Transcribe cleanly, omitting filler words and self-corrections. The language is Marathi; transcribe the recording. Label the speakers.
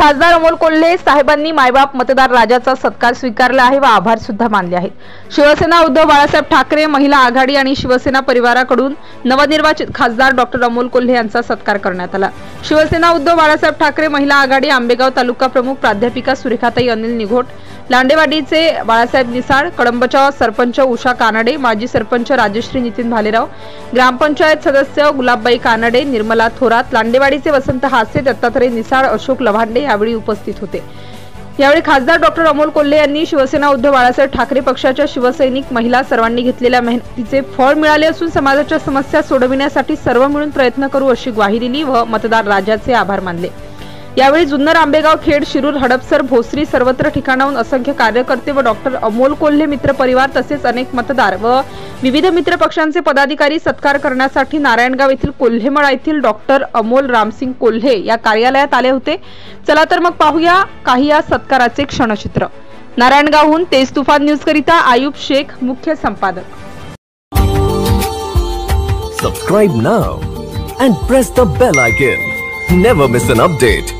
Speaker 1: खासदार अमोल कोल्हे साहेबांनी मायबाप मतदार राजाचा सत्कार स्वीकारला आहे व आभार सुद्धा मानले आहेत। शिवसेना उद्धव बाळासाहेब ठाकरे महिला आघाडी आणि शिवसेना परिवाराकडून नवनिर्वाचित खासदार डॉक्टर अमोल कोल्हे यांचा सत्कार करण्यात आला। शिवसेना उद्धव बाळासाहेब ठाकरे महिला आघाडी आंबेगाव तालुका प्रमुख प्राध्यापिका सुरेखाताई अनिल निघोट, लांडेवाडीचे बाळासाहेब निसाळ, कळंबच्या सरपंच उषा कानडे, माजी सरपंच राजश्री नितीन भालेराव, ग्रामपंचायत सदस्य गुलाबबाई कानडे, निर्मला थोरात, लांडेवाडीचे वसंत हासे, दत्तात्रय निसाळ, अशोक लव्हांडे यावेळी उपस्थित होते। यावेळी खासदार डॉक्टर अमोल कोल्हे यांनी शिवसेना उद्धव बाळासाहेब ठाकरे पक्षाच्या शिवसैनिक महिला सर्वांनी घेतलेल्या मेहनतीचे फळ मिळाले असून समाजाच्या समस्या सोडविण्यासाठी सर्व मिळून प्रयत्न करू अशी ग्वाही दिली व मतदार राजाचे आभार मानले। यावेळी जुन्नर, आंबेगाव, खेड, शिरूर, हडपसर, भोसरी सर्वत्र ठिकाणाहून असंख्य कार्यकर्ते व डॉक्टर अमोल कोल्हे मित्र परिवार तसेच अनेक मतदार व विविध मित्र पक्षांचे पदाधिकारी सत्कार करण्यासाठी नारायणगाव येथील कोल्हेमळा येथील डॉक्टर अमोल रामसिंग कोल्हे या कार्यालयात आले होते। चला तर मग पाहूया काही या सत्काराचे क्षणचित्र। नारायणगावहून तेज तुफान न्यूज करिता आयुब शेख, मुख्य संपादक।
Speaker 2: Subscribe now and press the bell icon. Never miss an update.